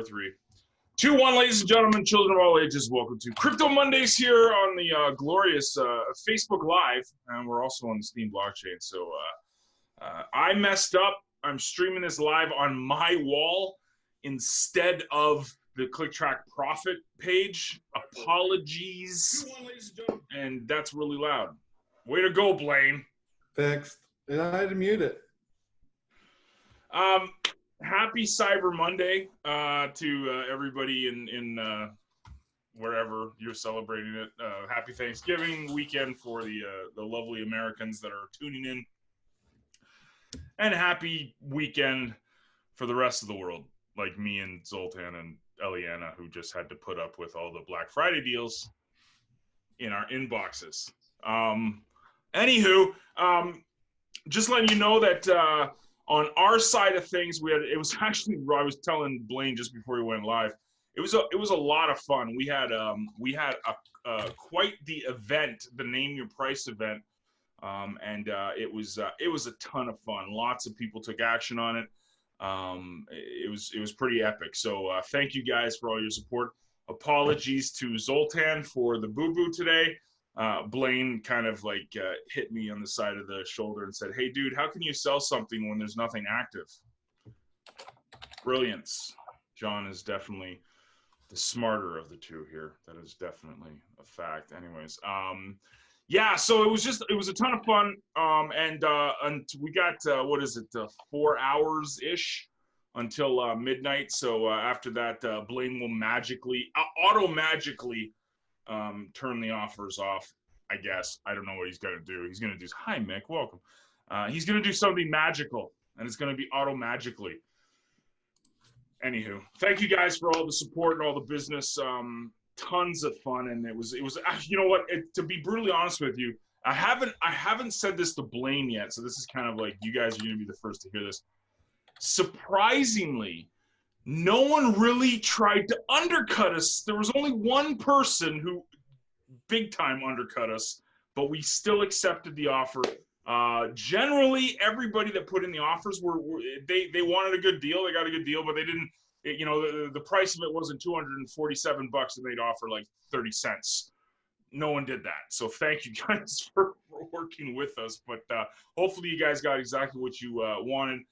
4-3. 2-1, ladies and gentlemen, children of all ages, welcome to Crypto Mondays here on the glorious Facebook Live, and we're also on the Steem blockchain. So I messed up. I'm streaming this live on my wall instead of the ClickTrack Profit page. Apologies. 2-1, ladies and gentlemen. And that's really loud. Way to go, Blaine. Fixed. And I had to mute it. Happy Cyber Monday to everybody in wherever you're celebrating it. Happy Thanksgiving weekend for the lovely Americans that are tuning in, and happy weekend for the rest of the world, like me and Zoltan and Eliana, who just had to put up with all the Black Friday deals in our inboxes. Anywho, just letting you know that on our side of things, it was actually, I was telling Blaine just before he went live, it was a lot of fun. We had quite the event, the Name Your Price event, and it was a ton of fun. Lots of people took action on it. It was pretty epic. So thank you guys for all your support. Apologies to Zoltan for the boo-boo today. Blaine kind of like hit me on the side of the shoulder and said, "Hey, dude, how can you sell something when there's nothing active?" Brilliance. John is definitely the smarter of the two here. That is definitely a fact. Anyways, yeah, so it was a ton of fun. And we got, 4 hours-ish until midnight. So after that, Blaine will auto-magically turn the offers off, I guess. I don't know what he's going to do. He's going to do, hi, Mick, welcome. He's going to do something magical, and it's going to be auto-magically. Anywho, thank you guys for all the support and all the business. Tons of fun, and it was you know what, to be brutally honest with you, I haven't said this to Blaine yet, so this is kind of like, you guys are going to be the first to hear this. Surprisingly, no one really tried to undercut us. There was only one person who big time undercut us, but we still accepted the offer. Generally, everybody that put in the offers they wanted a good deal. They got a good deal, but they didn't. The price of it wasn't $247, and they'd offer like 30 cents. No one did that. So thank you guys for working with us. But hopefully, you guys got exactly what you wanted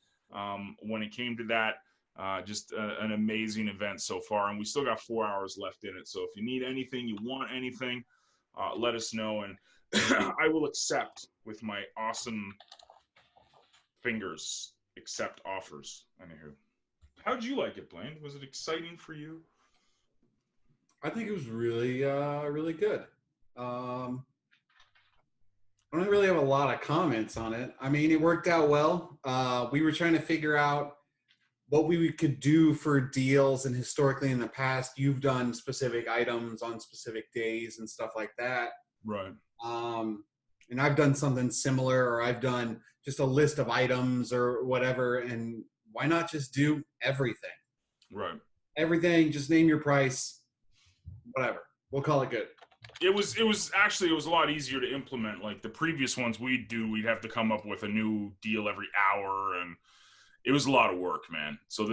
when it came to that. Just an amazing event so far, and we still got 4 hours left in it. So if you need anything, you want anything, let us know, and I will accept with my awesome fingers, accept offers. Anywho, how'd you like it, Blaine? Was it exciting for you? I think it was really, really good. I don't really have a lot of comments on it. I mean, it worked out well. We were trying to figure out what we could do for deals, and historically in the past, you've done specific items on specific days and stuff like that. Right. And I've done something similar, or I've done just a list of items or whatever, and why not just do everything? Right. Everything, just name your price, whatever. We'll call it good. It was a lot easier to implement. Like the previous ones we'd have to come up with a new deal every hour, and it was a lot of work, man. So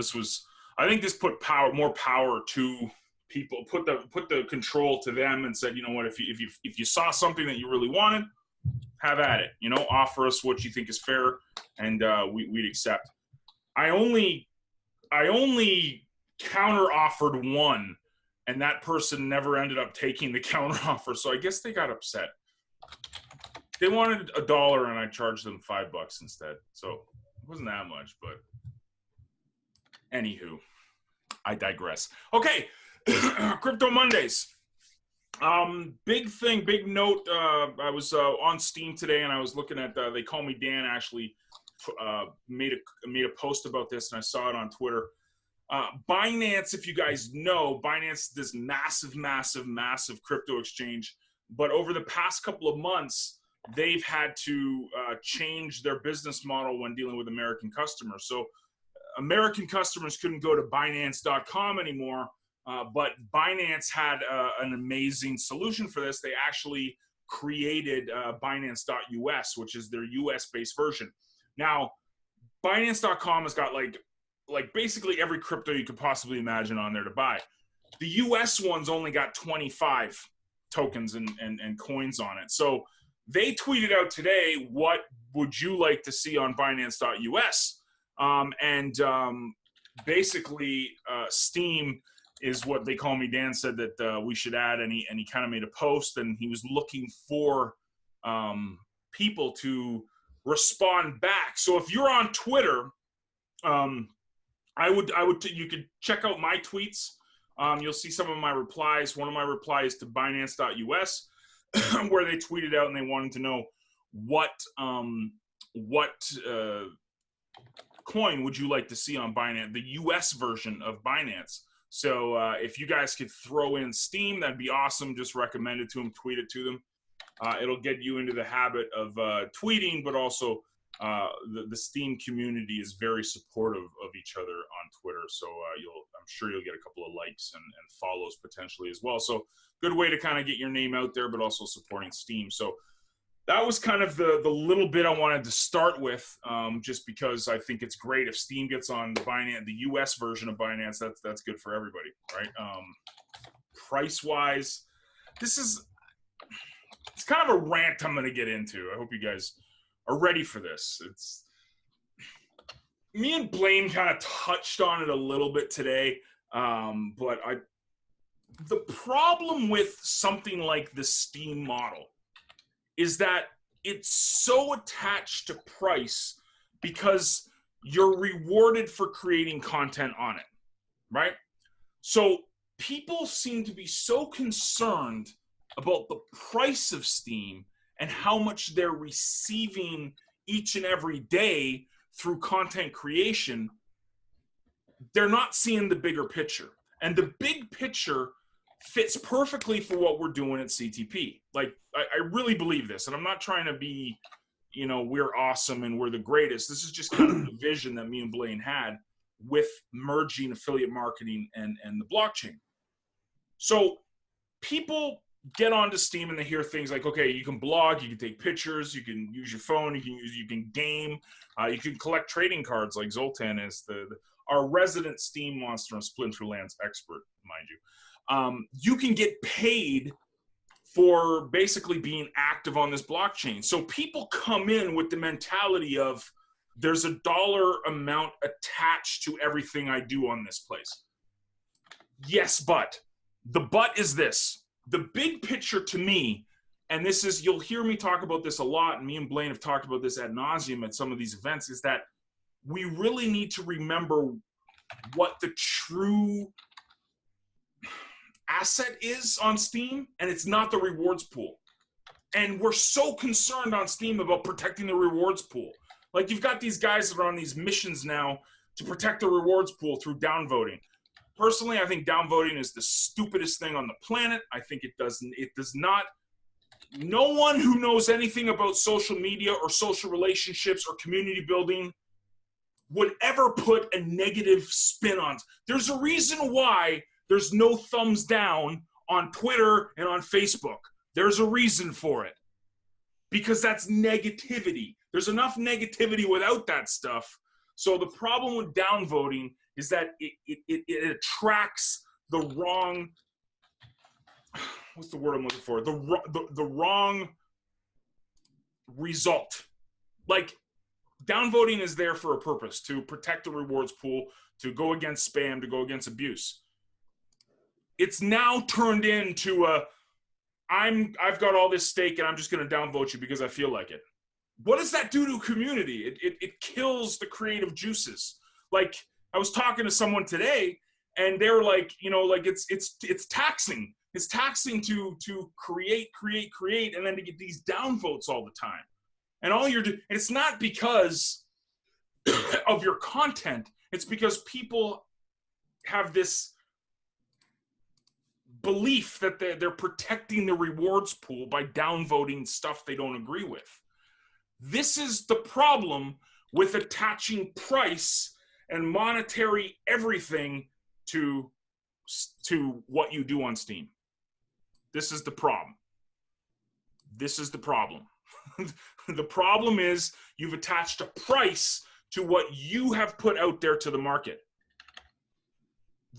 I think this put more power to people, put the control to them, and said, you know what, if you saw something that you really wanted, have at it. Offer us what you think is fair, and we'd accept. I only counter offered one, and that person never ended up taking the counter offer. So I guess they got upset. They wanted $1, and I charged them $5 instead. So it wasn't that much, but anywho, I digress. Okay, Crypto Mondays. Big note. I was on Steem today, and I was looking at. They Call Me Dan actually made a post about this, and I saw it on Twitter. Binance, if you guys know, Binance is this massive crypto exchange. But over the past couple of months, they've had to change their business model when dealing with American customers. So American customers couldn't go to Binance.com anymore, but Binance had an amazing solution for this. They actually created Binance.us, which is their US-based version. Now, Binance.com has got like like basically every crypto you could possibly imagine on there to buy. The US ones only got 25 tokens and coins on it. So they tweeted out today, what would you like to see on Binance.us? Basically, Steem is what they call me. Dan said that we should add, and he kind of made a post, and he was looking for people to respond back. So if you're on Twitter, you could check out my tweets. You'll see some of my replies. One of my replies to Binance.us, where they tweeted out and they wanted to know what coin would you like to see on Binance, the US version of Binance. So if you guys could throw in Steem, that'd be awesome. Just recommend it to them, tweet it to them. It'll get you into the habit of tweeting, but also the Steem community is very supportive of each other on Twitter. So I'm sure you'll get a couple of likes and follows potentially as well. So good way to kind of get your name out there, but also supporting Steem. So that was kind of the little bit I wanted to start with, just because I think it's great if Steem gets on Binance, the US version of Binance. That's good for everybody, right? Price wise, it's kind of a rant I'm going to get into. I hope you guys are ready for this. Me and Blaine kind of touched on it a little bit today, but the problem with something like the Steem model is that it's so attached to price because you're rewarded for creating content on it, right? So people seem to be so concerned about the price of Steem and how much they're receiving each and every day through content creation. They're not seeing the bigger picture. And the big picture fits perfectly for what we're doing at CTP. Like, I really believe this, and I'm not trying to be, we're awesome and we're the greatest. This is just kind of the vision that me and Blaine had with merging affiliate marketing and the blockchain. So people get onto Steem and they hear things like, okay, you can blog, you can take pictures, you can use your phone, you can game, you can collect trading cards like Zoltan is our resident Steem monster and Splinterlands expert, mind you. You can get paid for basically being active on this blockchain. So people come in with the mentality of there's a dollar amount attached to everything I do on this place. Yes, but the but is this. The big picture to me, and this is, you'll hear me talk about this a lot, and me and Blaine have talked about this ad nauseum at some of these events, is that we really need to remember what the true asset is on Steem, and it's not the rewards pool. And we're so concerned on Steem about protecting the rewards pool. Like, you've got these guys that are on these missions now to protect the rewards pool through downvoting. Personally, I think downvoting is the stupidest thing on the planet. I think it does not. No one who knows anything about social media or social relationships or community building would ever put a negative spin on. There's a reason why there's no thumbs down on Twitter and on Facebook. There's a reason for it. Because that's negativity. There's enough negativity without that stuff. So the problem with downvoting is that it attracts the wrong, what's the word I'm looking for? The wrong result. Like, downvoting is there for a purpose, to protect the rewards pool, to go against spam, to go against abuse. It's now turned into I've got all this stake and I'm just going to downvote you because I feel like it. What does that do to a community? It kills the creative juices. Like, I was talking to someone today and they were like, it's taxing. It's taxing to create, and then to get these downvotes all the time. And all you're doing, it's not because of your content. It's because people have this belief that they're protecting the rewards pool by downvoting stuff they don't agree with. This is the problem with attaching price and monetary everything to what you do on Steem. This is the problem. This is the problem. The problem is you've attached a price to what you have put out there to the market.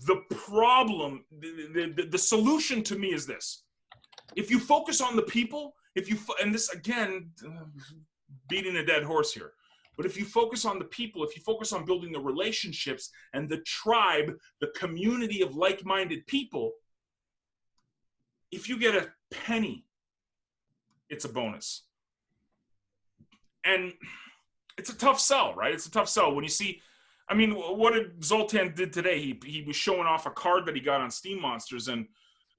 The problem, the solution to me is this. If you focus on the people, and this again, beating a dead horse here, but if you focus on the people, if you focus on building the relationships and the tribe, the community of like-minded people, if you get a penny, it's a bonus. And it's a tough sell, right? It's a tough sell when you see, I mean, what did Zoltan did today? He was showing off a card that he got on Steam Monsters, and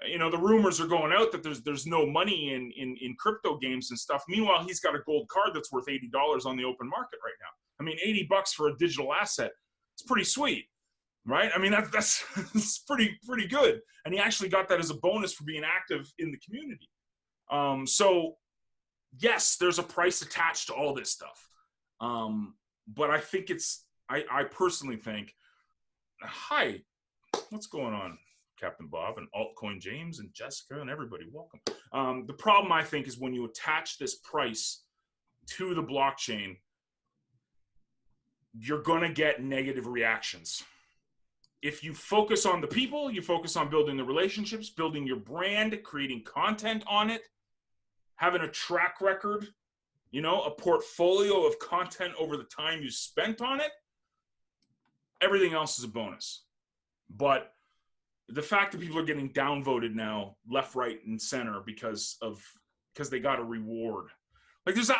the rumors are going out that there's no money in crypto games and stuff. Meanwhile, he's got a gold card that's worth $80 on the open market right now. I mean, $80 for a digital asset, it's pretty sweet, right? I mean, that's pretty good. And he actually got that as a bonus for being active in the community. So yes, there's a price attached to all this stuff. But I think I personally think, hi, what's going on, Captain Bob and Altcoin James and Jessica and everybody, welcome. The problem, I think, is when you attach this price to the blockchain, you're going to get negative reactions. If you focus on the people, you focus on building the relationships, building your brand, creating content on it, having a track record, a portfolio of content over the time you spent on it, everything else is a bonus. But the fact that people are getting downvoted now, left, right, and center because they got a reward. Like there's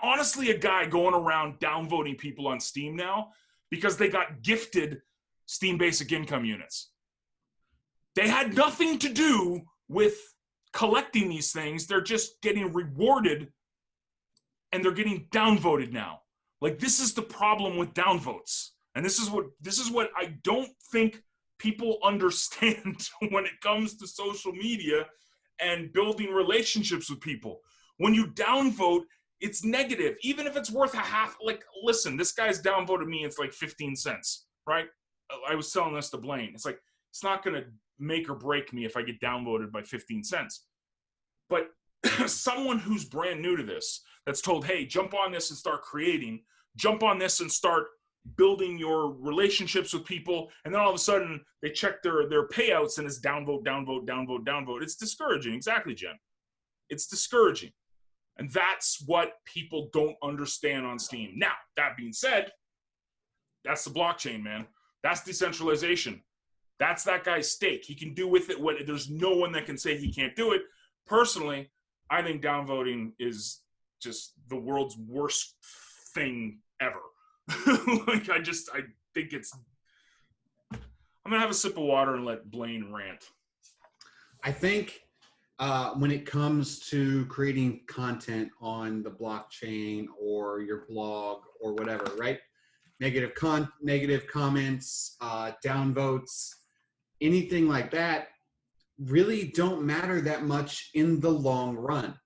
honestly a guy going around downvoting people on Steam now because they got gifted Steam Basic Income units. They had nothing to do with collecting these things. They're just getting rewarded, and they're getting downvoted now. Like, this is the problem with downvotes. And this is what I don't think people understand when it comes to social media and building relationships with people. When you downvote, it's negative. Even if it's worth a half, like, listen, this guy's downvoted me, it's like 15 cents, right? I was telling this to Blaine. It's like, it's not going to make or break me if I get downvoted by 15 cents. But someone who's brand new to this, that's told, hey, jump on this and start creating, jump on this and start building your relationships with people, and then all of a sudden they check their payouts and it's downvote, downvote, downvote, downvote. It's discouraging. Exactly, Jen. It's discouraging. And that's what people don't understand on Steam. Now, that being said, that's the blockchain, man. That's decentralization. That's that guy's stake. He can do with it what, there's no one that can say he can't do it. Personally, I think downvoting is just the world's worst thing ever. Like, I think it's, I'm gonna have a sip of water and let Blaine rant. I think when it comes to creating content on the blockchain or your blog or whatever, right? Negative comments, downvotes, anything like that really don't matter that much in the long run.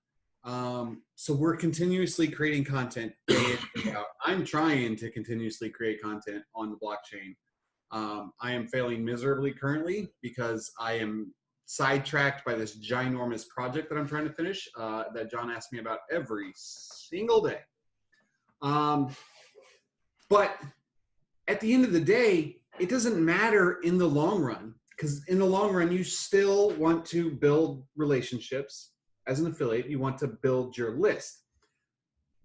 So we're continuously creating content day in, day out. I'm trying to continuously create content on the blockchain. I am failing miserably currently because I am sidetracked by this ginormous project that I'm trying to finish that John asks me about every single day. But at the end of the day, it doesn't matter in the long run, because in the long run, you still want to build relationships. As an affiliate, you want to build your list.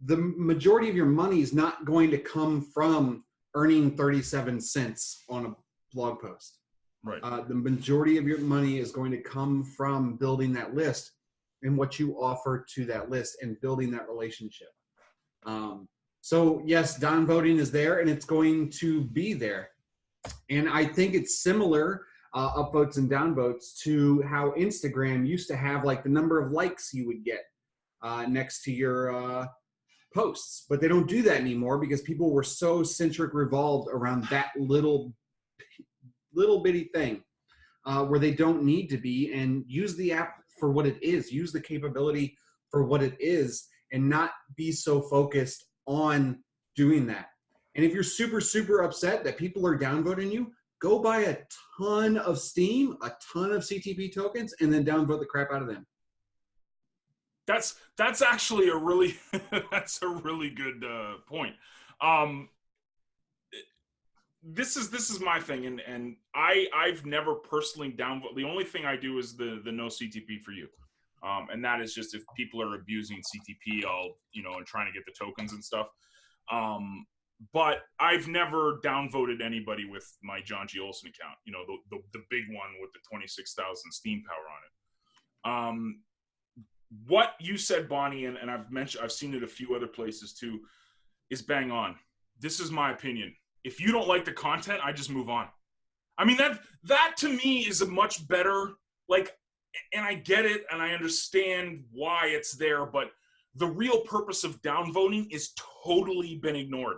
The majority of your money is not going to come from earning 37 cents on a blog post. Right. The majority of your money is going to come from building that list and what you offer to that list and building that relationship. So yes, downvoting is there and it's going to be there. And I think it's similar, upvotes and downvotes, to how Instagram used to have like the number of likes you would get next to your posts. But they don't do that anymore because people were so revolved around that little bitty thing where they don't need to be, and use the app for what it is, use the capability for what it is, and not be so focused on doing that. And if you're super upset that people are downvoting you, go buy a ton of Steam, a ton of CTP tokens, and then downvote the crap out of them. That's actually a really that's a really good point. this is my thing, and I've never personally downvote. The only thing I do is the no CTP for you, and that is just if people are abusing CTP, I'll and trying to get the tokens and stuff. But I've never downvoted anybody with my John G. Olson account. The big one with the 26,000 Steam power on it. What you said, Bonnie, and I've seen it a few other places too, is bang on. This is my opinion. If you don't like the content, I just move on. I mean, that to me is a much better, and I get it and I understand why it's there, but the real purpose of downvoting is totally been ignored,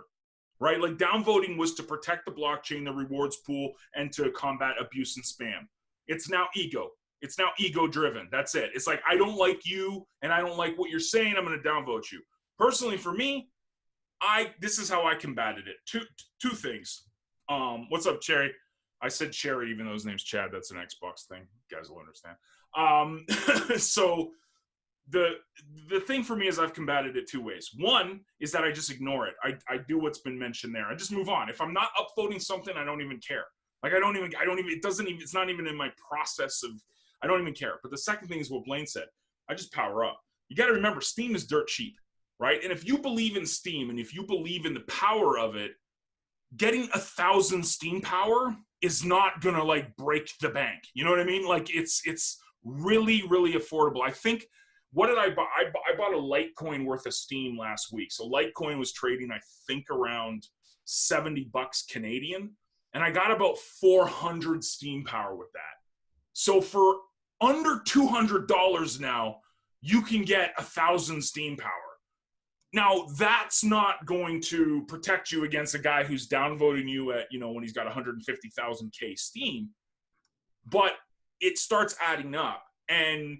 right? Like, downvoting was to protect the blockchain, the rewards pool, and to combat abuse and spam. It's now ego. It's now ego driven. That's it. It's like, I don't like you and I don't like what you're saying, I'm going to downvote you. Personally, for me, this is how I combated it. Two things. What's up, Cherry? I said Cherry even though his name's Chad. That's an Xbox thing. You guys will understand. So the thing for me is I've combated it two ways. One is that I just ignore it. I do what's been mentioned there. I just move on. If I'm not upvoting something, I don't even care. Like, I don't even, it's not even in my process of, I don't even care. But the second thing is what Blaine said. I just power up. You got to remember, Steam is dirt cheap, right? And if you believe in Steam and if you believe in the power of it, getting 1,000 Steam power is not going to break the bank. You know what I mean? Like, it's really, really affordable. I think, what did I buy? I bought a Litecoin worth of Steam last week. So Litecoin was trading, I think, around $70 Canadian. And I got about 400 Steam power with that. So for under $200 now, you can get 1,000 Steam power. Now, that's not going to protect you against a guy who's downvoting you at, when he's got 150,000 K Steam, but it starts adding up. And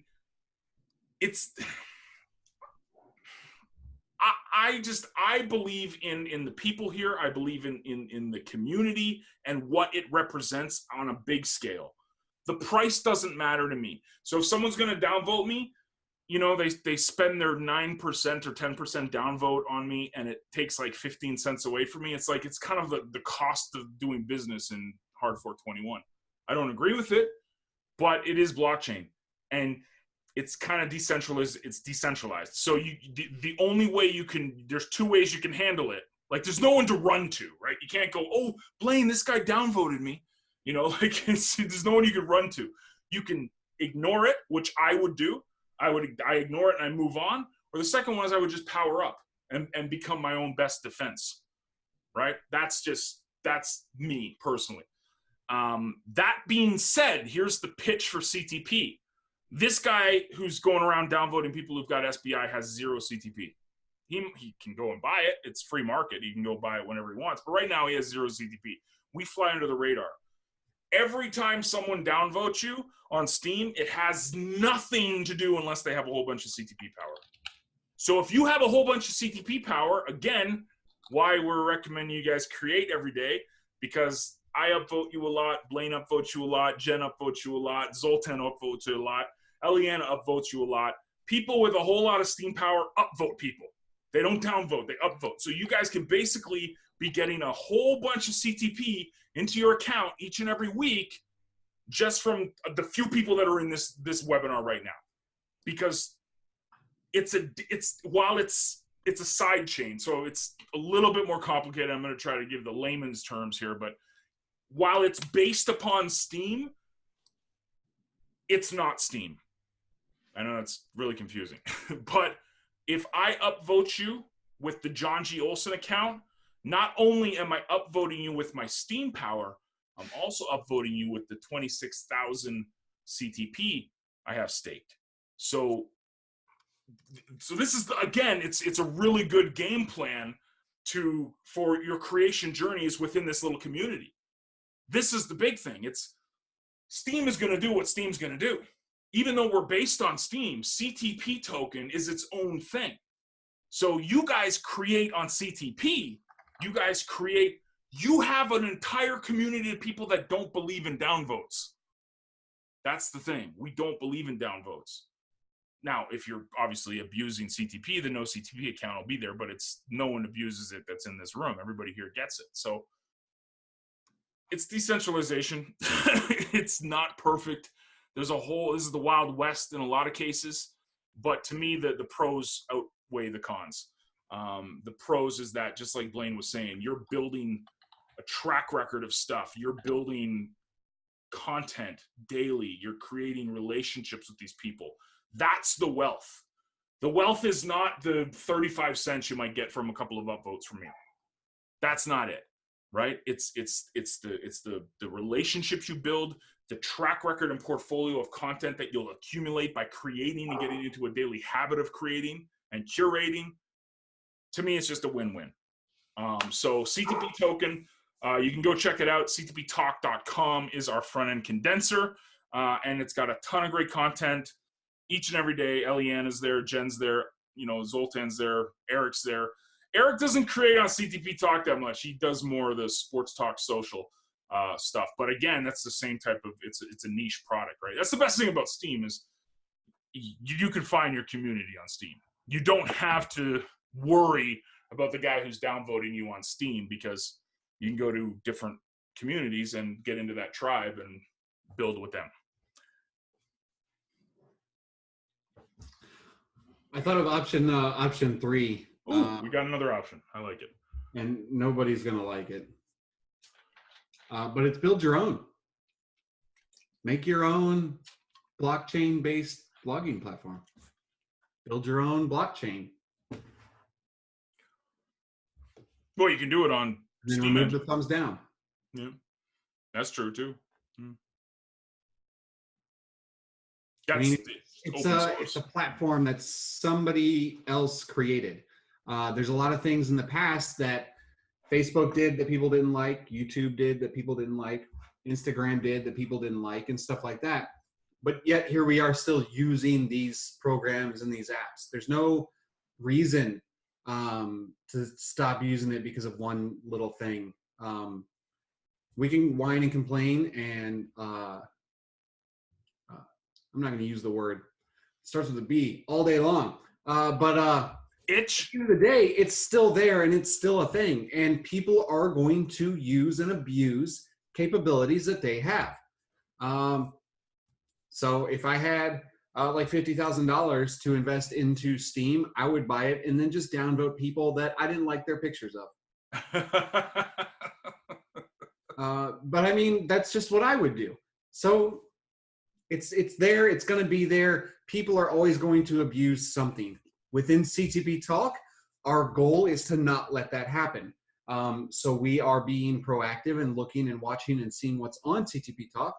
I believe in the people here. I believe in the community and what it represents on a big scale. The price doesn't matter to me. So if someone's going to downvote me, they spend their 9% or 10% downvote on me, and it takes 15 cents away from me. It's it's kind of the cost of doing business in Hard Fork 21. I don't agree with it, but it is blockchain, and it's kind of decentralized. It's decentralized. So the only way there's two ways you can handle it. There's no one to run to, right? You can't go, oh, Blaine, this guy downvoted me. There's no one you can run to. You can ignore it, which I would do. I ignore it and I move on. Or the second one is I would just power up and become my own best defense, right? That's me personally. That being said, here's the pitch for CTP. This guy who's going around downvoting people who've got SBI has 0 CTP. He can go and buy it. It's free market. He can go buy it whenever he wants. But right now he has 0 CTP. We fly under the radar. Every time someone downvotes you on Steam, it has nothing to do unless they have a whole bunch of CTP power. So if you have a whole bunch of CTP power, again, why we're recommending you guys create every day, because I upvote you a lot, Blaine upvotes you a lot, Jen upvotes you a lot, Zoltan upvotes you a lot, Eliana upvotes you a lot. People with a whole lot of Steam power upvote people. They don't downvote, they upvote. So you guys can basically be getting a whole bunch of CTP into your account each and every week just from the few people that are in this webinar right now. Because it's a side chain, so it's a little bit more complicated. I'm going to try to give the layman's terms here, but while it's based upon Steam, it's not Steam. I know that's really confusing, but if I upvote you with the John G. Olson account, not only am I upvoting you with my Steam power, I'm also upvoting you with the 26,000 CTP I have staked. So this is, again, it's a really good game plan for your creation journeys within this little community. This is the big thing. Steam is going to do what Steam's going to do. Even though we're based on Steam, CTP token is its own thing. So you guys create on CTP, you have an entire community of people that don't believe in downvotes. That's the thing. We don't believe in downvotes. Now, if you're obviously abusing CTP, the no CTP account will be there, but no one abuses it that's in this room. Everybody here gets it. So It's decentralization. It's not perfect. This is the Wild West in a lot of cases, but to me, the pros outweigh the cons. The pros is that, just like Blaine was saying, you're building a track record of stuff. You're building content daily. You're creating relationships with these people. That's the wealth. The wealth is not the 35 cents you might get from a couple of upvotes from me. That's not it, right? It's the relationships you build, the track record and portfolio of content that you'll accumulate by creating and getting into a daily habit of creating and curating. To me, it's just a win-win. So CTP token, you can go check it out. ctptalk.com is our front-end condenser, and it's got a ton of great content each and every day. Eliana's there, Jen's there, Zoltan's there, Eric's there. Eric doesn't create on CTP Talk that much. He does more of the sports talk social stuff. But again, that's the same type of, it's a niche product, right? That's the best thing about Steem is you can find your community on Steem. You don't have to worry about the guy who's downvoting you on Steem, because you can go to different communities and get into that tribe and build with them. I thought of option 3. Ooh, we got another option. I like it. And nobody's going to like it. But it's build your own. Make your own blockchain-based blogging platform. Build your own blockchain. Well, you can do it on Steem. Remove the thumbs down. Yeah, that's true too. That's, I mean, it's a platform that somebody else created. There's a lot of things in the past that Facebook did that people didn't like, YouTube did that people didn't like, Instagram did that people didn't like, and stuff like that. But yet here we are still using these programs and these apps. There's no reason to stop using it because of one little thing. We can whine and complain, and I'm not going to use the word. It starts with a B, all day long. But itch. at the end of the day, it's still there and it's still a thing. And people are going to use and abuse capabilities that they have. So if I had like $50,000 to invest into Steem, I would buy it and then just downvote people that I didn't like their pictures of. But I mean, that's just what I would do. So it's there. It's going to be there. People are always going to abuse something. Within CTP Talk, our goal is to not let that happen. So we are being proactive and looking and watching and seeing what's on CTP Talk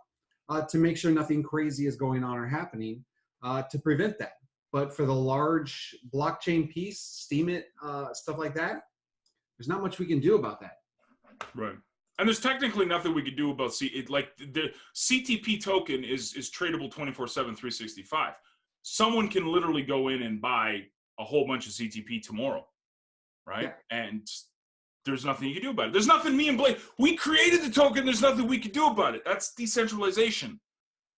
to make sure nothing crazy is going on or happening to prevent that. But for the large blockchain piece, Steem it, stuff like that, there's not much we can do about that. Right. And there's technically nothing we could do about like the CTP token is tradable 24/7, 365. Someone can literally go in and buy a whole bunch of CTP tomorrow, right? Yeah. And there's nothing you can do about it. There's nothing me and Blake, we created the token, there's nothing we can do about it. That's decentralization.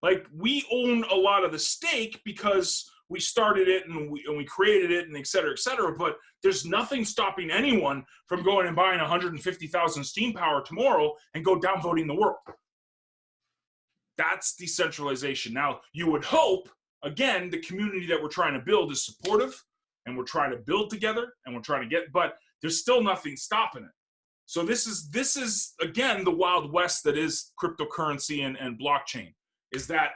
Like, we own a lot of the stake because we started it and we created it and et cetera, but there's nothing stopping anyone from going and buying 150,000 Steem power tomorrow and go downvoting the world. That's decentralization. Now, you would hope, again, the community that we're trying to build is supportive, and we're trying to build together, and we're trying to get, but there's still nothing stopping it. So this is again, the Wild West that is cryptocurrency and blockchain, is that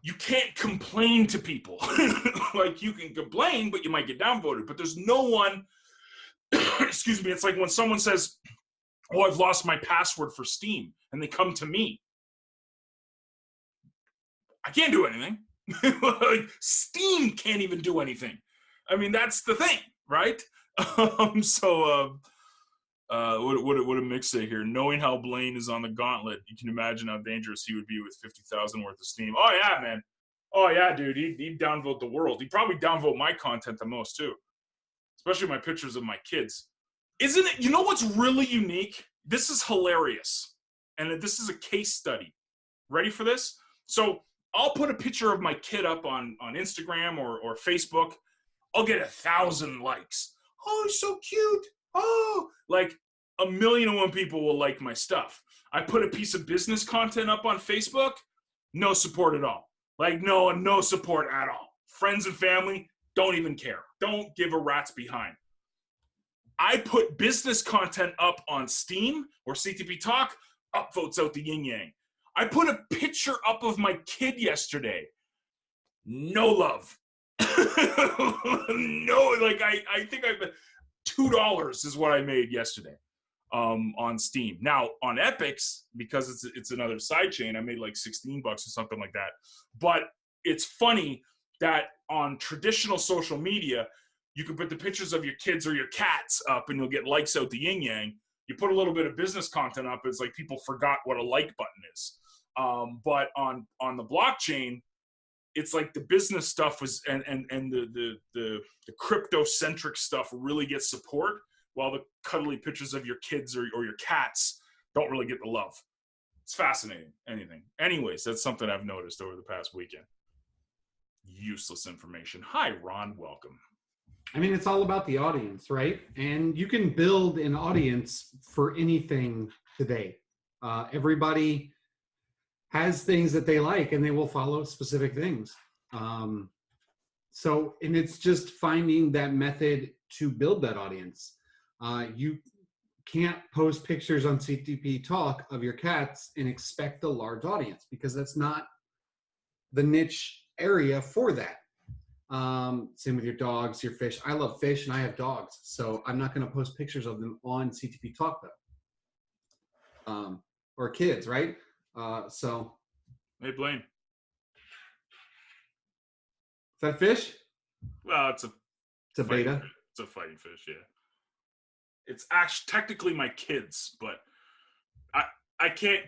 you can't complain to people. Like, you can complain, but you might get downvoted. But there's no one, excuse me, it's like when someone says, oh, I've lost my password for Steem, and they come to me. I can't do anything. Like, Steem can't even do anything. I mean, that's the thing, right? What did Mick say here? Knowing how Blaine is on the gauntlet, you can imagine how dangerous he would be with 50,000 worth of Steem. Oh yeah, man. Oh yeah, dude. He'd downvote the world. He'd probably downvote my content the most too, especially my pictures of my kids. Isn't it? You know what's really unique? This is hilarious, and this is a case study. Ready for this? So I'll put a picture of my kid up on Instagram or Facebook. I'll get 1,000 likes. Oh, he's so cute. Oh, like, 1,000,001 people will like my stuff. I put a piece of business content up on Facebook, no support at all. Like no support at all. Friends and family don't even care. Don't give a rat's behind. I put business content up on Steam or CTP Talk, upvotes out the yin yang. I put a picture up of my kid yesterday. No love. No, like I think I've $2 is what I made yesterday on Steam. Now on Epics, because it's another side chain, I made like $16 or something like that. But it's funny that on traditional social media, you can put the pictures of your kids or your cats up and you'll get likes out the yin yang. You put a little bit of business content up, it's like people forgot what a like button is. But on the blockchain, it's like the business stuff was and the crypto-centric stuff really gets support, while the cuddly pictures of your kids or your cats don't really get the love. It's fascinating. Anyways, that's something I've noticed over the past weekend. Useless information. Hi, Ron. Welcome. I mean, it's all about the audience, right? And you can build an audience for anything today. Everybody has things that they like and they will follow specific things. And it's just finding that method to build that audience. You can't post pictures on CTP Talk of your cats and expect a large audience, because that's not the niche area for that. Same with your dogs, your fish. I love fish and I have dogs, so I'm not going to post pictures of them on CTP Talk though. Or kids, right? Hey, Blaine. Is that fish? Well, it's a beta. It's a fighting fish, yeah. It's actually technically my kids, but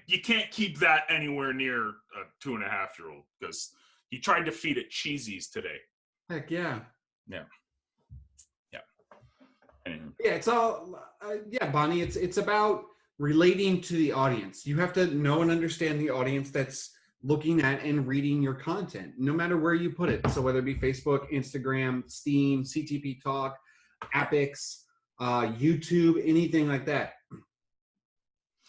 you can't keep that anywhere near a 2.5-year-old, because he tried to feed it cheesies today. Heck yeah. Yeah. Anyway. Yeah, it's all, Bonnie, it's about relating to the audience. You have to know and understand the audience that's looking at and reading your content, no matter where you put it. So whether it be Facebook, Instagram, Steam, CTP Talk, Apix, YouTube, anything like that.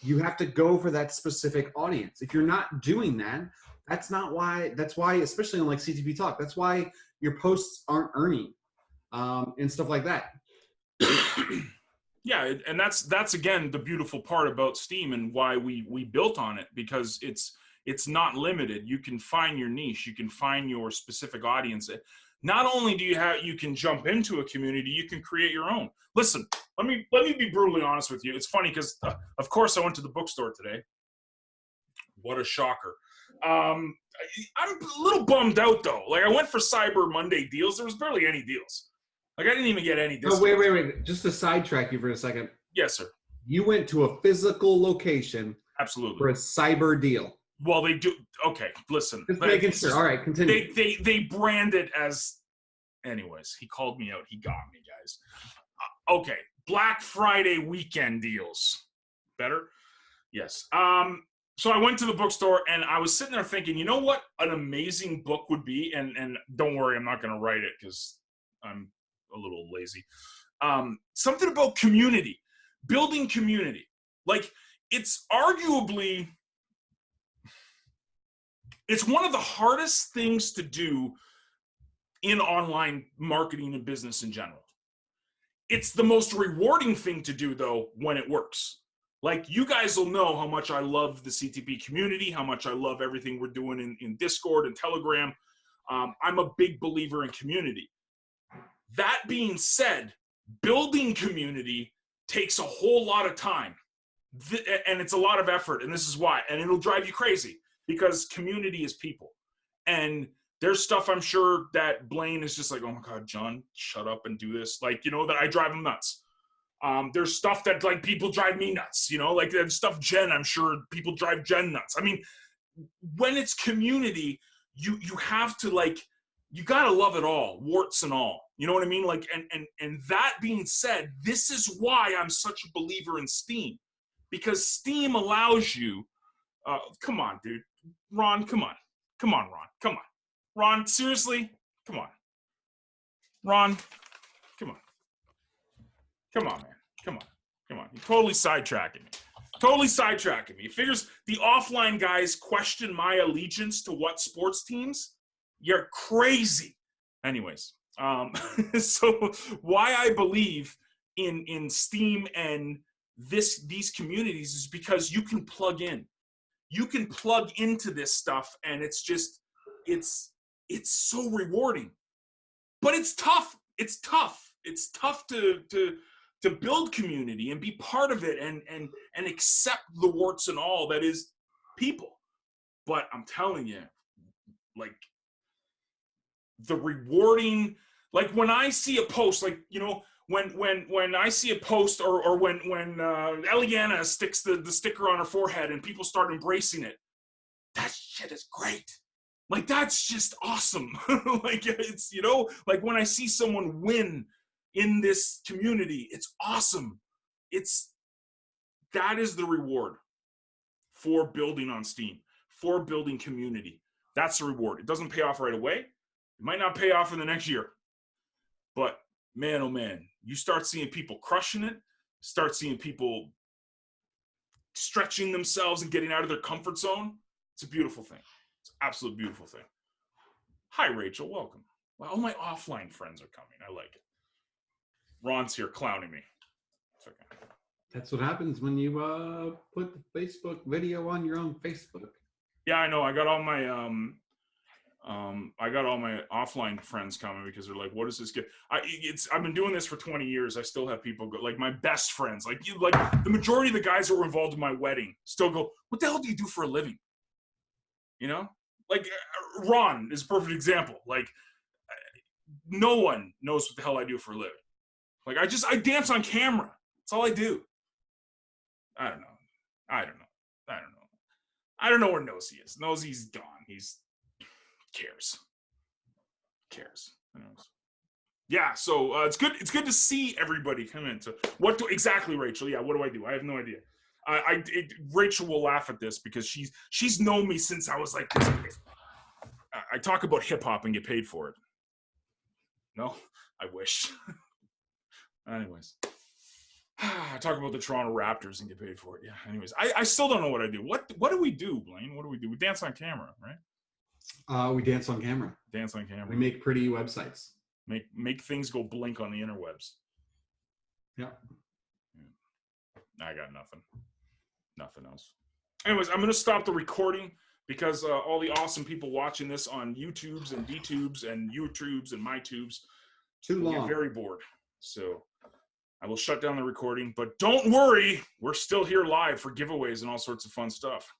You have to go for that specific audience. If you're not doing that, that's why, especially on like CTP Talk, that's why your posts aren't earning and stuff like that. Yeah, and that's again the beautiful part about Steam and why we built on it, because it's not limited. You can find your niche, you can find your specific audience. Not only do you can jump into a community, you can create your own. Listen, let me be brutally honest with you. It's funny because of course I went to the bookstore today. What a shocker. I'm a little bummed out though. Like, I went for Cyber Monday deals. There was barely any deals. Like, I didn't even get any discounts. Oh, wait. Just to sidetrack you for a second. Yes, sir. You went to a physical location. Absolutely. For a cyber deal. Well, they do. Okay, listen. Just making sure. All right, continue. They brand it as. Anyways, he called me out. He got me, guys. Okay, Black Friday weekend deals. Better? Yes. So I went to the bookstore and I was sitting there thinking, you know what an amazing book would be? And don't worry, I'm not going to write it because I'm a little lazy. Something about community, building community. Like, it's arguably, it's one of the hardest things to do in online marketing and business in general. It's the most rewarding thing to do, though, when it works. Like, you guys will know how much I love the CTP community, how much I love everything we're doing in Discord and Telegram. I'm a big believer in community. That being said, building community takes a whole lot of time. And it's a lot of effort, and this is why. And it'll drive you crazy, because community is people. And there's stuff I'm sure that Blaine is just like, oh my God, John, shut up and do this. Like, you know, that I drive him nuts. There's stuff that, like, people drive me nuts, you know, like that stuff Jen, I'm sure people drive Jen nuts. I mean, when it's community, you have to, like, you gotta love it all, warts and all. You know what I mean? Like, and that being said, this is why I'm such a believer in Steam, because Steam allows you, come on, dude. Ron, come on, Ron, come on. Ron, seriously? Come on. Ron, come on. Come on, man. Come on. Come on, you're totally sidetracking me. Totally sidetracking me. It figures the offline guys question my allegiance to what sports teams? You're crazy. Anyways, so why I believe in Steem and these communities is because you can plug in. You can plug into this stuff, and it's just it's so rewarding. But it's tough. It's tough. It's tough to build community and be part of it and accept the warts and all that is people. But I'm telling you, like, the rewarding, like when I see a post, like, you know, when I see a post or when Eliana sticks the sticker on her forehead and people start embracing it, that shit is great. Like, that's just awesome. Like, it's, you know, like when I see someone win in this community, it's awesome. That is the reward for building on Steem, for building community. That's the reward. It doesn't pay off right away. It might not pay off in the next year. But man, oh man, you start seeing people crushing it, start seeing people stretching themselves and getting out of their comfort zone. It's a beautiful thing. It's an absolute beautiful thing. Hi, Rachel. Welcome. Well, all my offline friends are coming. I like it. Ron's here clowning me. It's okay. That's what happens when you put the Facebook video on your own Facebook. Yeah, I know. I got all my offline friends coming because they're like, "What does this get?" I've been doing this for 20 years. I still have people go, like my best friends, like the majority of the guys that were involved in my wedding still go, "What the hell do you do for a living?" You know, like Ron is a perfect example. Like, no one knows what the hell I do for a living. Like, I dance on camera. That's all I do. I don't know where Nosy is. Nosy's gone. He's cares. Who knows? Yeah, so it's good to see everybody come in. So exactly, Rachel? Yeah, what do? I have no idea. Rachel will laugh at this because she's known me since I was like this. I talk about hip hop and get paid for it. No, I wish. Anyways, I talk about the Toronto Raptors and get paid for it. Yeah. Anyways, I still don't know what I do. What do we do, Blaine? What do we do? We dance on camera, right? We dance on camera. Dance on camera. We make pretty websites. Make things go blink on the interwebs. Yeah. I got nothing. Nothing else. Anyways, I'm going to stop the recording because all the awesome people watching this on YouTubes and DTubes and YouTubes and MyTubes Too long. get very bored. So I will shut down the recording, but don't worry, we're still here live for giveaways and all sorts of fun stuff.